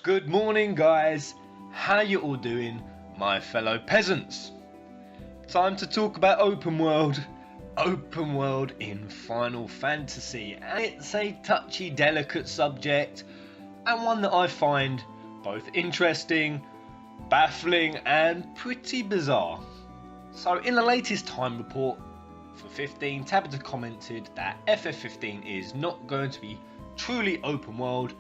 Good morning, guys. How you all doing, my fellow peasants? Time to talk about open world in Final Fantasy, and it's a touchy, delicate subject, and one that I find both interesting, baffling, and pretty bizarre. So in the latest time report for 15, Tabata commented that FF15 is not going to be truly open world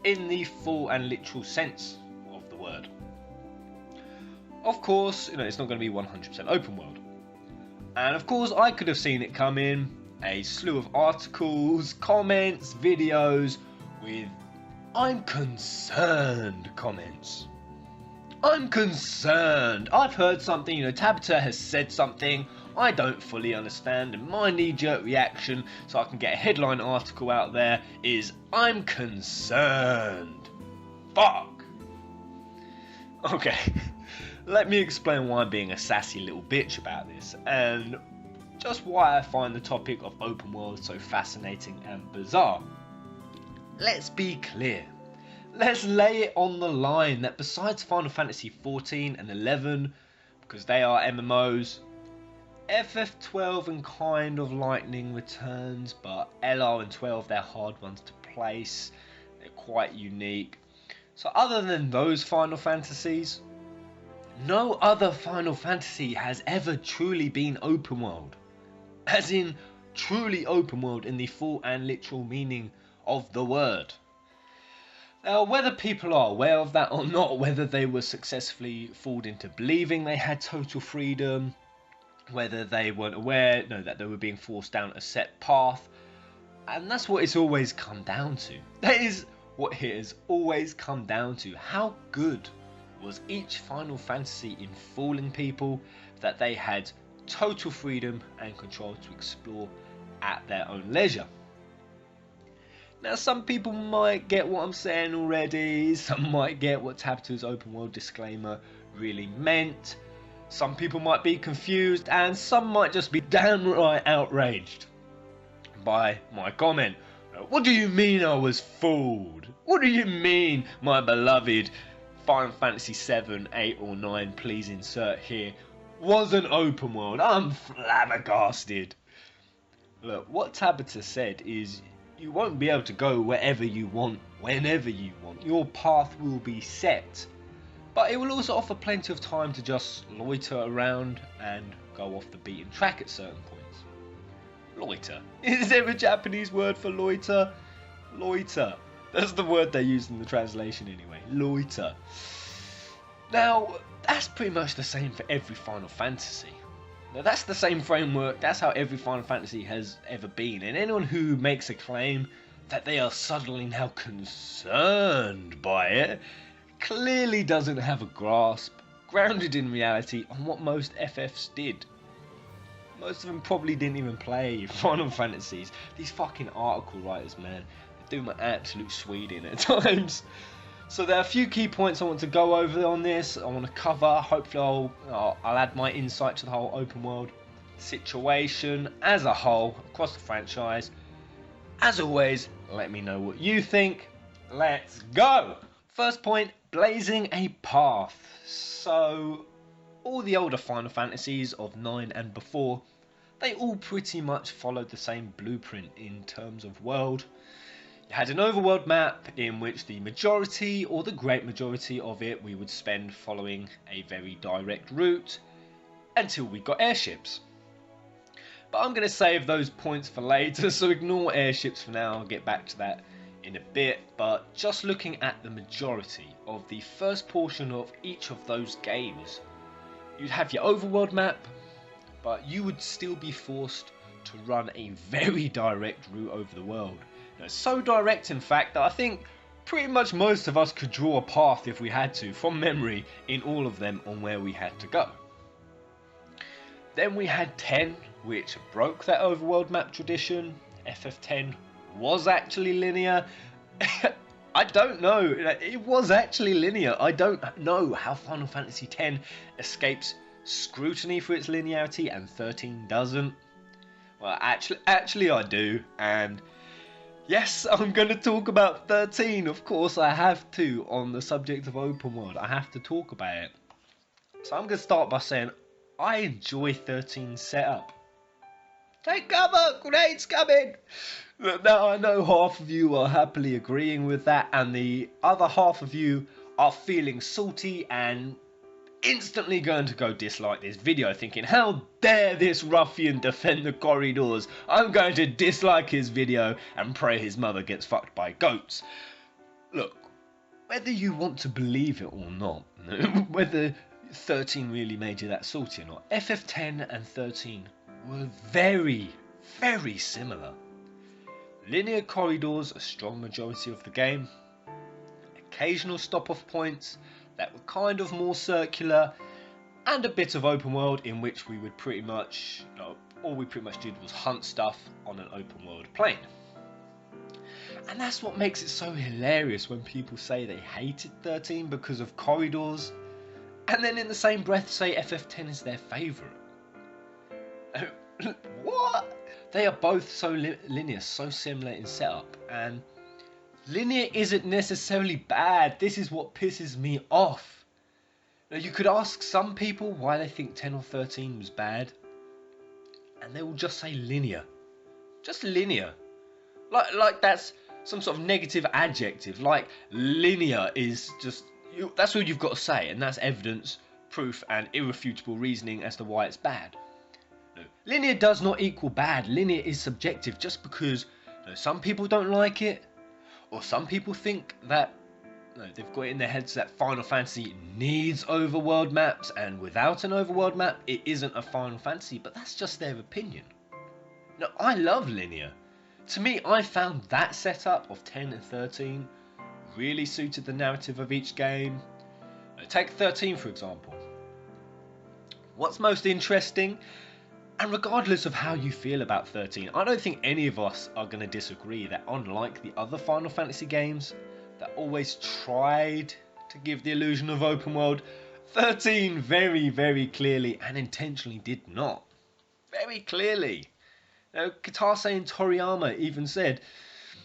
in the full and literal sense of the word. Of course, it's not going to be 100% open world. And of course, I could have seen it come in a slew of articles, comments, videos with "I'm concerned" comments. I'm concerned. I've heard something, Tabata has said something I don't fully understand, and my knee-jerk reaction, so I can get a headline article out there, is "I'm concerned." Fuck. Okay, let me explain why I'm being a sassy little bitch about this, and just why I find the topic of open world so fascinating and bizarre. Let's be clear. Let's lay it on the line that besides Final Fantasy XIV and XI, because they are MMOs, FF12 and kind of Lightning returns, but LR and 12, they're hard ones to place. They're quite unique. So other than those Final Fantasies, no other Final Fantasy has ever truly been open world. As in, truly open world in the full and literal meaning of the word. Now, whether people are aware of that or not, whether they were successfully fooled into believing they had total freedom, whether they weren't aware, that they were being forced down a set path, and that's what it's always come down to. That is what it has always come down to. How good was each Final Fantasy in fooling people that they had total freedom and control to explore at their own leisure? Now, some people might get what I'm saying already, some might get what Tabata's open world disclaimer really meant, some people might be confused, and some might just be downright outraged by my comment. What do you mean I was fooled? What do you mean my beloved Final Fantasy VII, 8 or 9, please insert here, wasn't open world? I'm flabbergasted. Look, what Tabata said is you won't be able to go wherever you want, whenever you want. Your path will be set. But it will also offer plenty of time to just loiter around and go off the beaten track at certain points. Loiter. Is there a Japanese word for loiter? Loiter. That's the word they use in the translation anyway. Loiter. Now, that's pretty much the same for every Final Fantasy. Now, that's the same framework, that's how every Final Fantasy has ever been, and anyone who makes a claim that they are suddenly now concerned by it clearly doesn't have a grasp, grounded in reality, on what most FFs did. Most of them probably didn't even play Final Fantasies. These fucking article writers, man, they do my absolute Sweden at times. So there are a few key points I want to go over on this. I want to cover. Hopefully I'll add my insight to the whole open world situation as a whole across the franchise. As always, let me know what you think. Let's go! First point, blazing a path. So all the older Final Fantasies of 9 and before, they all pretty much followed the same blueprint in terms of world. You had an overworld map in which the majority, or the great majority of it, we would spend following a very direct route until we got airships. But I'm going to save those points for later, so ignore airships for now. I'll get back to that in a bit. But just looking at the majority of the first portion of each of those games, you'd have your overworld map, but you would still be forced to run a very direct route over the world. So direct, in fact, that I think pretty much most of us could draw a path if we had to, from memory, in all of them on where we had to go. Then we had 10, which broke that overworld map tradition. FF10 was actually linear. I don't know, it was actually linear. I don't know how Final Fantasy X escapes scrutiny for its linearity and 13 doesn't. Well, actually I do, and Yes, I'm going to talk about 13. Of course, I have to on the subject of open world. I have to talk about it. So I'm going to start by saying I enjoy 13's setup. Take cover! Grenades coming! Now I know half of you are happily agreeing with that, and the other half of you are feeling salty and instantly going to go dislike this video, thinking, how dare this ruffian defend the corridors? I'm going to dislike his video and pray his mother gets fucked by goats. Look, whether you want to believe it or not, whether 13 really made you that salty or not, FF10 and 13 were very, very similar. Linear corridors a strong majority of the game, occasional stop-off points that were kind of more circular, and a bit of open world in which we would pretty much, all we pretty much did was hunt stuff on an open world plane. And that's what makes it so hilarious when people say they hated 13 because of corridors, and then in the same breath say FF10 is their favourite. What? They are both so linear, so similar in setup, and linear isn't necessarily bad. This is what pisses me off. Now, you could ask some people why they think 10 or 13 was bad, and they will just say linear. Just linear. Like that's some sort of negative adjective. Like linear is just, that's all you've got to say, and that's evidence, proof, and irrefutable reasoning as to why it's bad. No, linear does not equal bad. Linear is subjective. Just because some people don't like it, or some people think that they've got it in their heads that Final Fantasy needs overworld maps, and without an overworld map it isn't a Final Fantasy, but that's just their opinion. Now, I love linear. To me, I found that setup of 10 and 13 really suited the narrative of each game. Take 13 for example. What's most interesting, and regardless of how you feel about 13, I don't think any of us are going to disagree that unlike the other Final Fantasy games that always tried to give the illusion of open world, 13 very, very clearly and intentionally did not. Very clearly. Kitase and Toriyama even said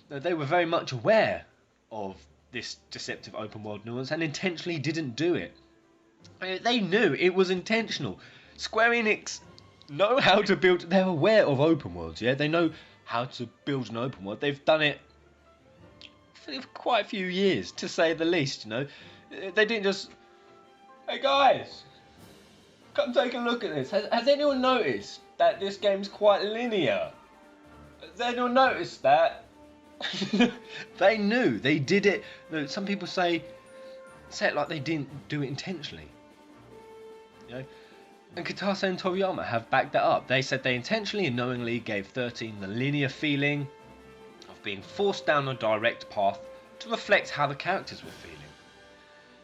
that they were very much aware of this deceptive open world nuance and intentionally didn't do it. They knew it was intentional. Square Enix know how to build, they're aware of open worlds, yeah? They know how to build an open world. They've done it for quite a few years, to say the least, They didn't just, hey guys, come take a look at this. Has anyone noticed that this game's quite linear? Has anyone noticed that? They knew, they did it. Some people say it like they didn't do it intentionally. And Kitase and Toriyama have backed that up. They said they intentionally and knowingly gave 13 the linear feeling of being forced down a direct path to reflect how the characters were feeling.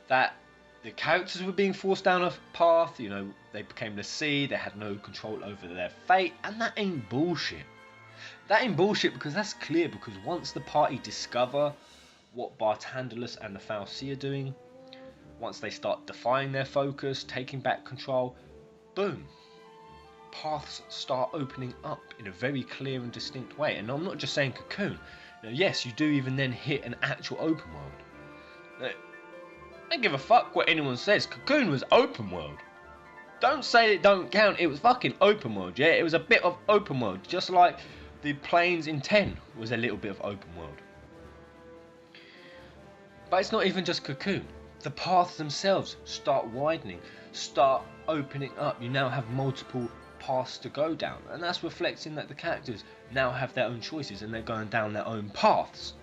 That the characters were being forced down a path, they became the sea, they had no control over their fate, and that ain't bullshit. That ain't bullshit because that's clear, because once the party discover what Bartandalus and the Fal'Cie are doing, once they start defying their focus, taking back control, boom, paths start opening up in a very clear and distinct way. And I'm not just saying Cocoon. Yes, you do even then hit an actual open world. I don't give a fuck what anyone says. Cocoon was open world. Don't say it don't count. It was fucking open world, yeah? It was a bit of open world, just like the plains in 10 was a little bit of open world. But it's not even just Cocoon. The paths themselves start widening, start opening up. You now have multiple paths to go down, and that's reflecting that the characters now have their own choices and they're going down their own paths.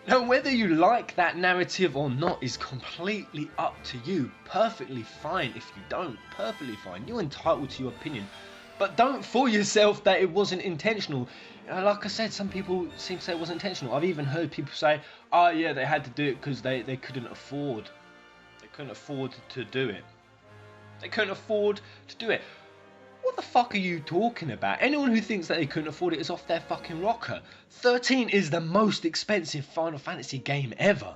Now, whether you like that narrative or not is completely up to you. Perfectly fine if you don't. Perfectly fine. You're entitled to your opinion. But don't fool yourself that it wasn't intentional. Like I said, some people seem to say it wasn't intentional. I've even heard people say, oh yeah, they had to do it because they couldn't afford. They couldn't afford to do it. They couldn't afford to do it. What the fuck are you talking about? Anyone who thinks that they couldn't afford it is off their fucking rocker. 13 is the most expensive Final Fantasy game ever.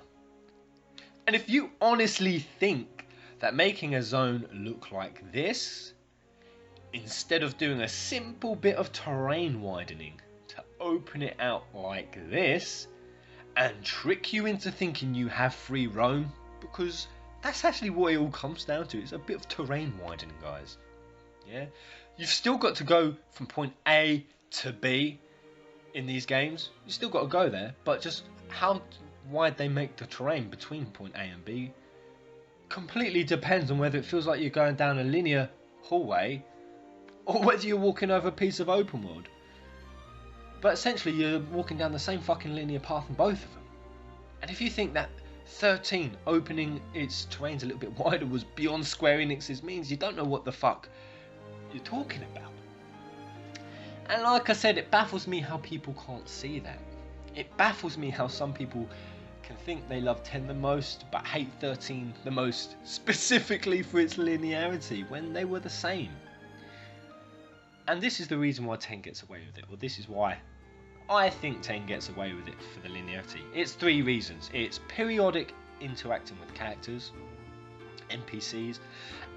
And if you honestly think that making a zone look like this, instead of doing a simple bit of terrain widening to open it out like this and trick you into thinking you have free roam, because that's actually what it all comes down to. It's a bit of terrain widening, guys. Yeah, you've still got to go from point A to B in these games. You still got to go there, but just how wide they make the terrain between point A and B completely depends on whether it feels like you're going down a linear hallway or whether you're walking over a piece of open world. But essentially you're walking down the same fucking linear path in both of them. And if you think that 13 opening its terrains a little bit wider was beyond Square Enix's means, you don't know what the fuck you're talking about. And like I said, it baffles me how people can't see that. It baffles me how some people can think they love 10 the most but hate 13 the most, specifically for its linearity, when they were the same. And this is the reason why 10 gets away with it, or this is why I think 10 gets away with it for the linearity. It's 3 reasons. It's periodic interacting with characters, NPCs,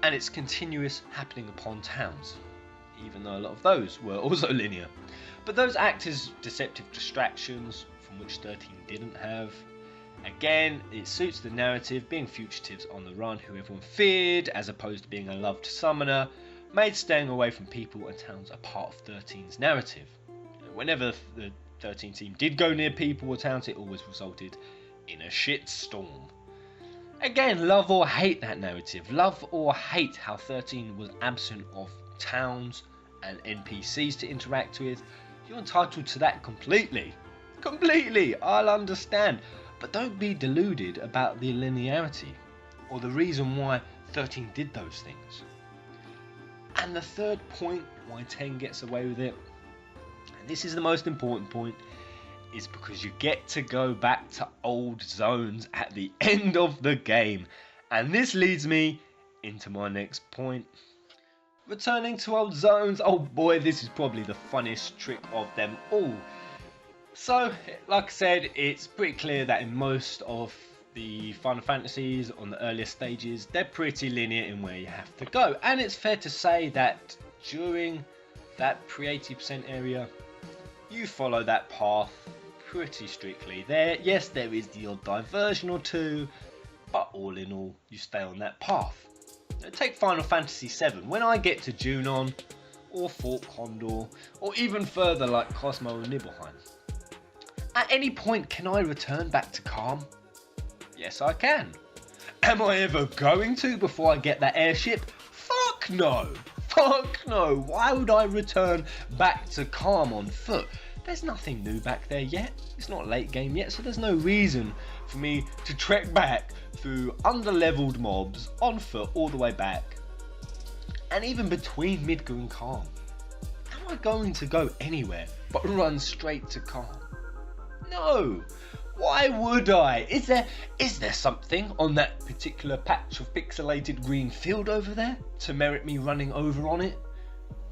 and it's continuous happening upon towns, even though a lot of those were also linear. But those act as deceptive distractions, from which 13 didn't have. Again, it suits the narrative, being fugitives on the run who everyone feared, as opposed to being a loved summoner, made staying away from people and towns a part of 13's narrative. Whenever the 13 team did go near people or towns, it always resulted in a shitstorm. Again, love or hate that narrative, love or hate how 13 was absent of towns and NPCs to interact with, you're entitled to that completely. Completely, I'll understand. But don't be deluded about the linearity or the reason why 13 did those things. And the third point why 10 gets away with it, and this is the most important point, is because you get to go back to old zones at the end of the game. And this leads me into my next point. Returning to old zones, oh boy, this is probably the funniest trick of them all. So, like I said, it's pretty clear that in most of the Final Fantasies on the earlier stages, they're pretty linear in where you have to go. And it's fair to say that during that pre-80% area, you follow that path pretty strictly. Yes, there is the odd diversion or two, but all in all, you stay on that path. Now, take Final Fantasy VII. When I get to Junon, or Fort Condor, or even further like Cosmo and Nibelheim, at any point can I return back to Calm? Yes, I can. Am I ever going to before I get that airship? Fuck no! Fuck no! Why would I return back to Calm on foot? There's nothing new back there yet. It's not late game yet, so there's no reason for me to trek back through under-leveled mobs on foot all the way back. And even between Midgar and Calm. Am I going to go anywhere but run straight to Calm? No! Why would I? Is there something on that particular patch of pixelated green field over there to merit me running over on it?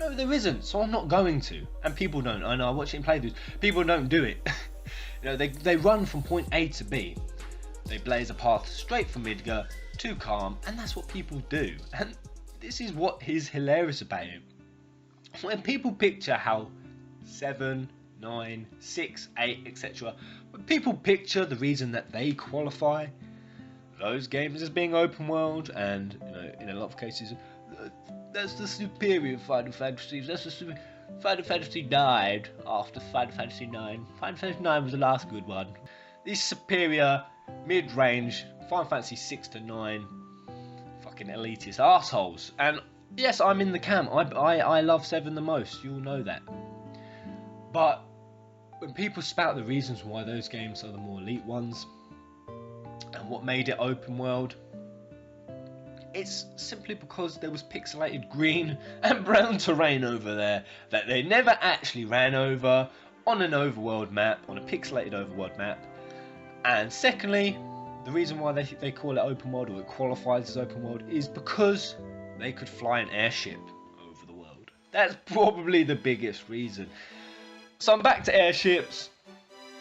No, there isn't, so I'm not going to. And people don't. I know, I watch it in playthroughs. People don't do it. You know, they run from point A to B. They blaze a path straight from Midgar to Calm, and that's what people do. And this is what is hilarious about it. When people picture how 7, 9, 6, 8, etc. When people picture the reason that they qualify those games as being open world, and you know, in a lot of cases, that's the superior Final Fantasy. Final Fantasy died after Final Fantasy IX. Final Fantasy IX was the last good one. These superior, mid-range Final Fantasy 6 to 9 fucking elitist assholes. And yes, I'm in the camp. I love 7 the most. You all know that. But when people spout the reasons why those games are the more elite ones and what made it open world, it's simply because there was pixelated green and brown terrain over there that they never actually ran over on an overworld map, on a pixelated overworld map. And secondly, the reason why they call it open world, or it qualifies as open world, is because they could fly an airship over the world. That's probably the biggest reason. So I'm back to airships.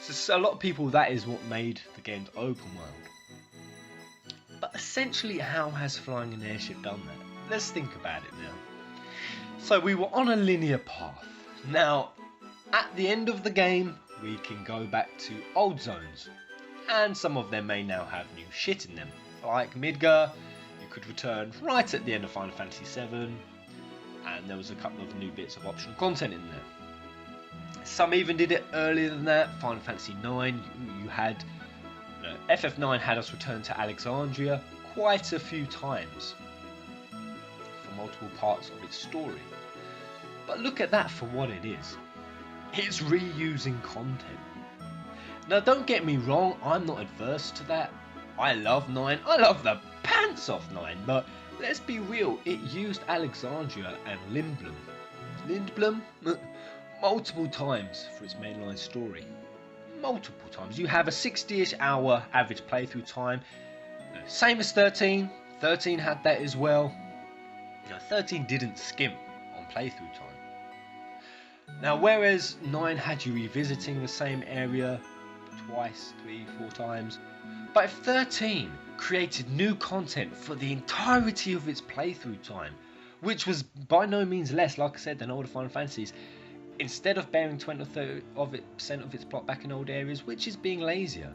So a lot of people, that is what made the games open world. But essentially, how has flying an airship done that? Let's think about it now. So we were on a linear path. Now, At the end of the game, we can go back to old zones, and some of them may now have new shit in them. Like Midgar, you could return right at the end of Final Fantasy VII, and there was a couple of new bits of optional content in there. Some even did it earlier than that. Final Fantasy IX, you had FF9 had us return to Alexandria quite a few times for multiple parts of its story. But look at that for what it is. It's reusing content. Now don't get me wrong, I'm not adverse to that. I love 9, I love the pants off 9, but let's be real, it used Alexandria and Lindblom multiple times for its mainline story. Multiple times. You have a 60-ish hour average playthrough time. Same as 13. 13 had that as well. 13 didn't skimp on playthrough time. Now, whereas 9 had you revisiting the same area twice, 3, 4 times, but if 13 created new content for the entirety of its playthrough time, which was by no means less, like I said, than older Final Fantasies, instead of bearing 20 or 30% of its plot back in old areas, which is being lazier.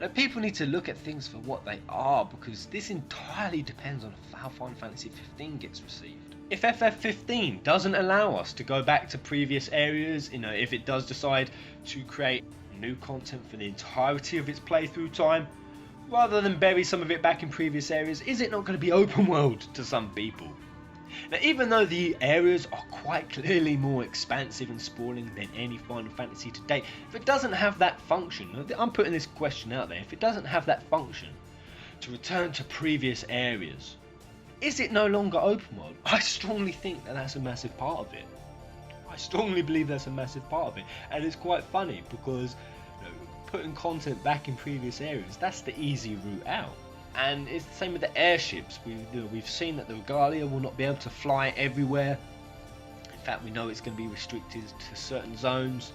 Now, people need to look at things for what they are, because this entirely depends on how Final Fantasy XV gets received. If FF15 doesn't allow us to go back to previous areas, if it does decide to create new content for the entirety of its playthrough time, rather than bury some of it back in previous areas, is it not going to be open world to some people? Now, even though the areas are quite clearly more expansive and sprawling than any Final Fantasy to date, if it doesn't have that function, I'm putting this question out there, if it doesn't have that function to return to previous areas, is it no longer open world? I strongly think that that's a massive part of it. I strongly believe that's a massive part of it, and it's quite funny because putting content back in previous areas, that's the easy route out. And it's the same with the airships. We've seen that the Regalia will not be able to fly everywhere. In fact, we know it's going to be restricted to certain zones.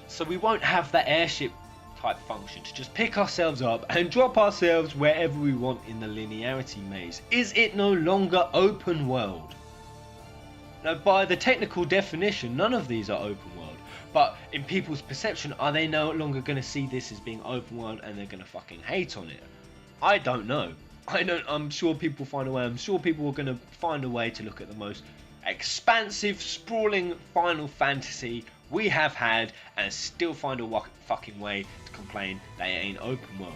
So we won't have that airship type function to just pick ourselves up and drop ourselves wherever we want in the linearity maze. Is it no longer open world? Now, by the technical definition, none of these are open world. But in people's perception, are they no longer going to see this as being open world and they're going to fucking hate on it? I don't know. I'm sure people find a way. I'm sure people are going to find a way to look at the most expansive, sprawling Final Fantasy we have had and still find a fucking way to complain they ain't open world.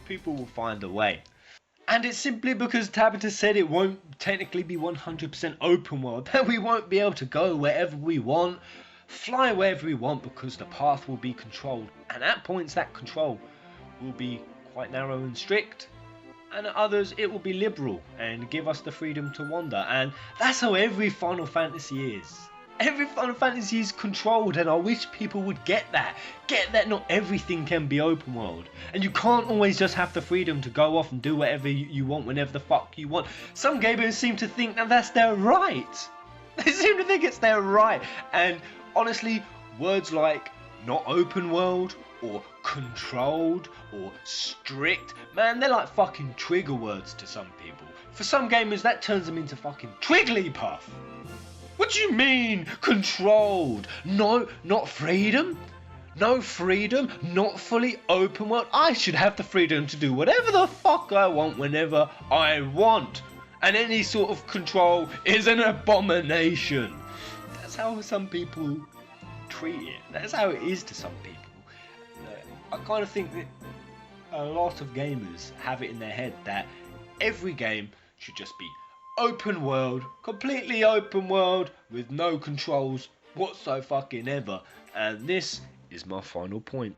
People will find a way. And it's simply because Tabata said it won't technically be 100% open world, that we won't be able to go wherever we want, fly wherever we want, because the path will be controlled. And at points that control will be quite narrow and strict, and at others it will be liberal and give us the freedom to wander. And that's how every Final Fantasy is. Every Final Fantasy is controlled, and I wish people would get that not everything can be open world, and you can't always just have the freedom to go off and do whatever you want whenever the fuck you want. Some gamers seem to think that that's their right. They seem to think it's their right, and honestly, words like not open world or controlled or strict, man, they're like fucking trigger words to some people. For some gamers, that turns them into fucking Twigglypuff. What do you mean controlled? No, not freedom. No freedom, not fully open world. I should have the freedom to do whatever the fuck I want whenever I want, and any sort of control is an abomination. That's how some people treat it. That's how it is to some people. I kind of think that a lot of gamers have it in their head that every game should just be open world, completely open world, with no controls whatsoever. And this is my final point.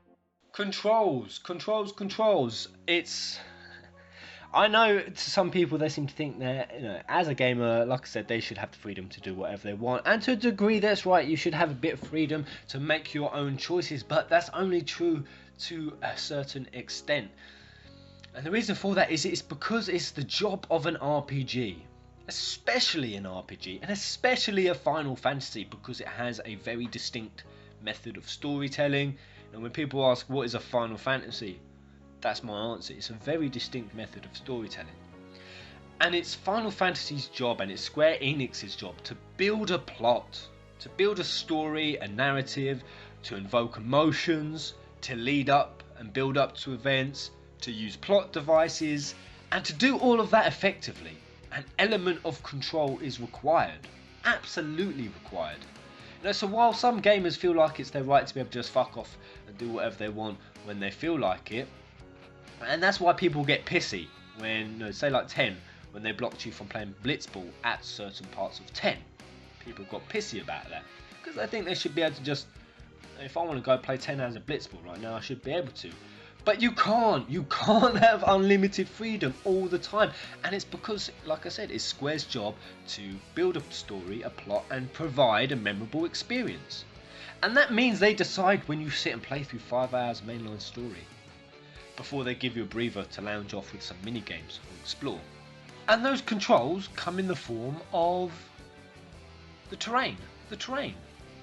Controls. I know to some people they seem to think that, as a gamer, like I said, they should have the freedom to do whatever they want. And to a degree, that's right, you should have a bit of freedom to make your own choices, but that's only true to a certain extent. And the reason for that is it's because it's the job of an RPG. Especially an RPG, and especially a Final Fantasy, because it has a very distinct method of storytelling. And when people ask what is a Final Fantasy, that's my answer. It's a very distinct method of storytelling. And it's Final Fantasy's job, and it's Square Enix's job, to build a plot, to build a story, a narrative, to invoke emotions, to lead up and build up to events, to use plot devices, and to do all of that effectively. An element of control is required, absolutely required. You know, so while some gamers feel like it's their right to be able to just fuck off and do whatever they want when they feel like it, and that's why people get pissy when, you know, say like 10, when they blocked you from playing blitzball at certain parts of 10. People got pissy about that because I think they should be able to just, if I want to go play 10 hours of blitzball right now, I should be able to. But you can't have unlimited freedom all the time, and it's because, like I said, it's Square's job to build a story, a plot, and provide a memorable experience. And that means they decide when you sit and play through 5 hours of mainline story before they give you a breather to lounge off with some mini games or explore. And those controls come in the form of the terrain.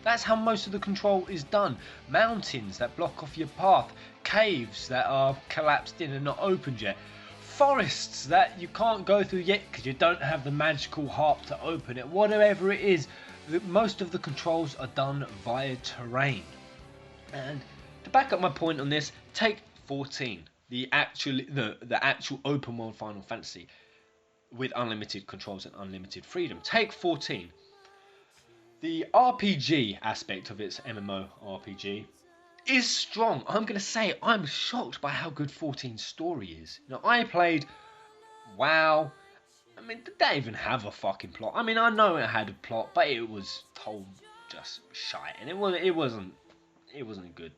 That's how most of the control is done. Mountains that block off your path, caves that are collapsed in and not opened yet, forests that you can't go through yet because you don't have the magical harp to open it, whatever it is. Most of the controls are done via terrain. And to back up my point on this, take 14, the actual open world Final Fantasy with unlimited controls and unlimited freedom. Take 14. The RPG aspect of its MMORPG is strong. I'm going to say I'm shocked by how good 14's story is. Now, I played WoW. I mean, did they even have a fucking plot? I mean, I know it had a plot, but it was told just shite, and it wasn't good.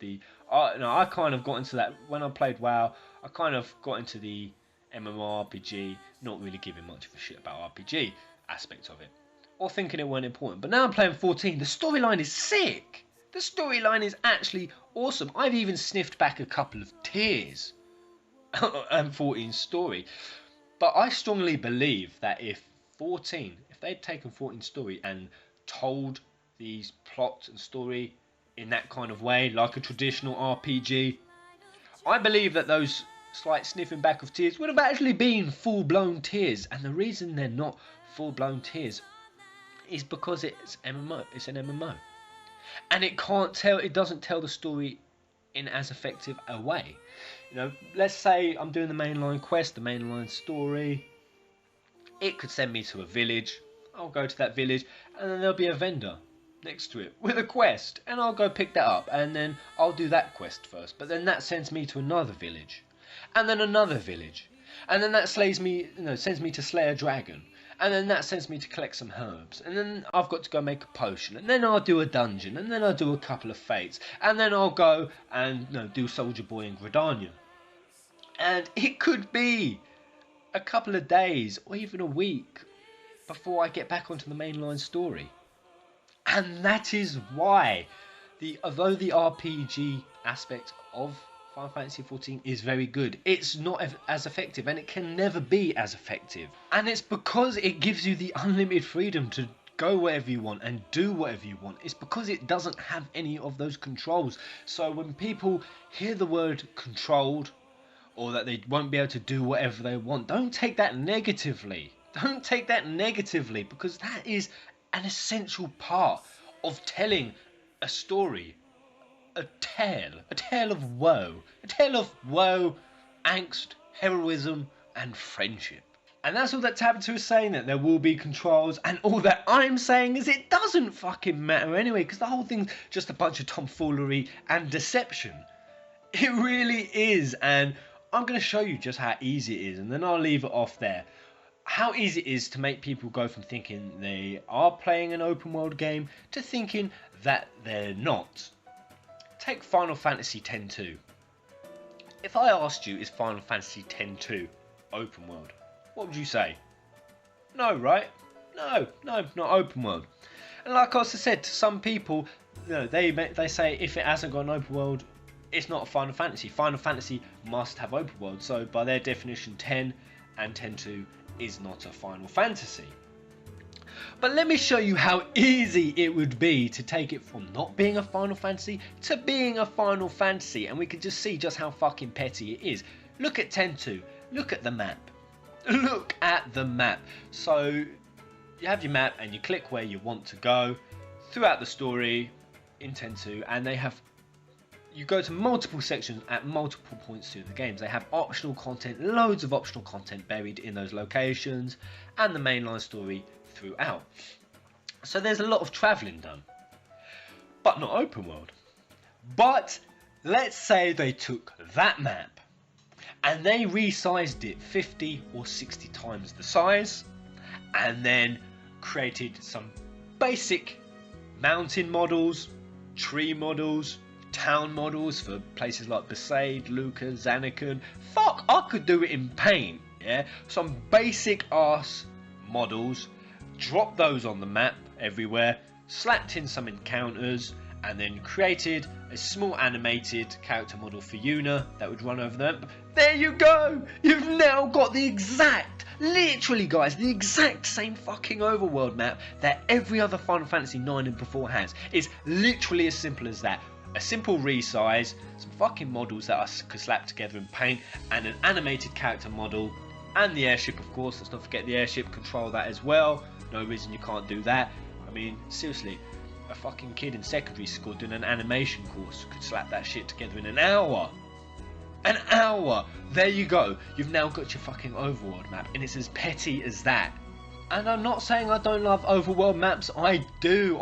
I kind of got into that when I played WoW. I kind of got into the MMORPG, not really giving much of a shit about RPG aspects of it, or thinking it weren't important. But now I'm playing 14. The storyline is sick. The storyline is actually awesome. I've even sniffed back a couple of tears at 14's story. But I strongly believe that if they'd taken 14's story and told these plot and story in that kind of way, like a traditional RPG, I believe that those slight sniffing back of tears would have actually been full-blown tears. And the reason they're not full-blown tears is because it's MMO. It's an MMO, and it doesn't tell the story in as effective a way. You know, let's say I'm doing the mainline quest, the mainline story. It could send me to a village. I'll go to that village, and then there'll be a vendor next to it with a quest, and I'll go pick that up, and then I'll do that quest first. But then that sends me to another village, and then another village, and then that sends me to slay a dragon. And then that sends me to collect some herbs. And then I've got to go make a potion. And then I'll do a dungeon. And then I'll do a couple of fates. And then I'll go and do Soldier Boy in Gridania. And it could be a couple of days or even a week before I get back onto the mainline story. And that is why, although the RPG aspect of Final Fantasy XIV is very good, it's not as effective, and it can never be as effective. And it's because it gives you the unlimited freedom to go wherever you want and do whatever you want. It's because it doesn't have any of those controls. So when people hear the word controlled, or that they won't be able to do whatever they want, don't take that negatively. Don't take that negatively, because that is an essential part of telling a story. A tale of woe, angst, heroism, and friendship. And that's all that Tabata is saying, that there will be controls, and all that I'm saying is it doesn't fucking matter anyway, because the whole thing's just a bunch of tomfoolery and deception. It really is, and I'm going to show you just how easy it is, and then I'll leave it off there. How easy it is to make people go from thinking they are playing an open world game to thinking that they're not. Take Final Fantasy X-2. If I asked you, is Final Fantasy X-2 open world, what would you say? No, right? No, not open world. And like I also said, to some people, they say if it hasn't got an open world, it's not a Final Fantasy. Final Fantasy must have open world. So by their definition, 10 and X-2 is not a Final Fantasy. But let me show you how easy it would be to take it from not being a Final Fantasy to being a Final Fantasy, and we can just see just how fucking petty it is. Look at X-2. Look at the map. Look at the map. So you have your map and you click where you want to go. throughout the story in 10.2, and they have, you go to multiple sections at multiple points through the games. They have optional content, loads of optional content buried in those locations, and the mainline story throughout. So there's a lot of travelling done, but not open world. But let's say they took that map and they resized it 50 or 60 times the size, and then created some basic mountain models, tree models, town models for places like Besaid, Luca, Zanakan. Fuck, I could do it in paint, yeah? Some basic ass models, drop those on the map everywhere, slapped in some encounters, and then created a small animated character model for Yuna that would run over them. There you go! You've now got the exact, literally guys, the exact same fucking overworld map that every other Final Fantasy IX and before has. It's literally as simple as that. A simple resize, some fucking models that I could slap together in paint, and an animated character model, and the airship, of course. Let's not forget the airship, control that as well. No reason you can't do that. I mean, seriously, a fucking kid in secondary school doing an animation course could slap that shit together in an hour. An hour! There you go. You've now got your fucking overworld map, and it's as petty as that. And I'm not saying I don't love overworld maps. I do.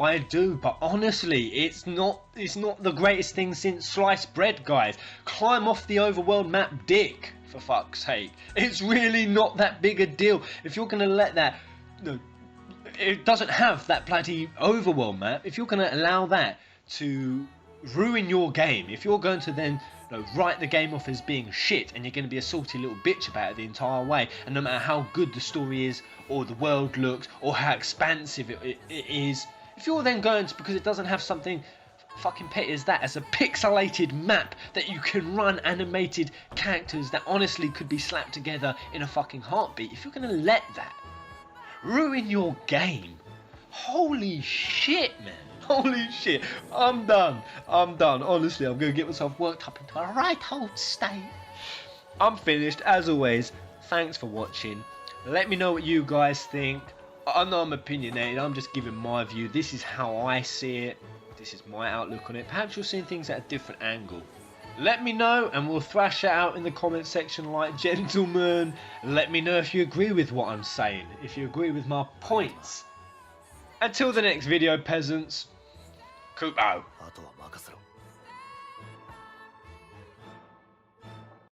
But honestly, it's not the greatest thing since sliced bread, guys. Climb off the overworld map, dick, for fuck's sake. It's really not that big a deal. If you're gonna let that, it doesn't have that bloody overworld map. If you're gonna allow that to ruin your game, if you're going to then write the game off as being shit, and you're going to be a salty little bitch about it the entire way, and no matter how good the story is, or the world looks, or how expansive it is, if you're then going to, because it doesn't have something fucking petty as that, as a pixelated map that you can run animated characters that honestly could be slapped together in a fucking heartbeat, if you're going to let that ruin your game, holy shit, man. Holy shit, I'm done. Honestly, I'm going to get myself worked up into a right old state. I'm finished, as always. Thanks for watching. Let me know what you guys think. I know I'm opinionated, I'm just giving my view. This is how I see it. This is my outlook on it. Perhaps you're seeing things at a different angle. Let me know, and we'll thrash it out in the comment section like gentlemen. Let me know if you agree with what I'm saying, if you agree with my points. Until the next video, peasants. Kupo.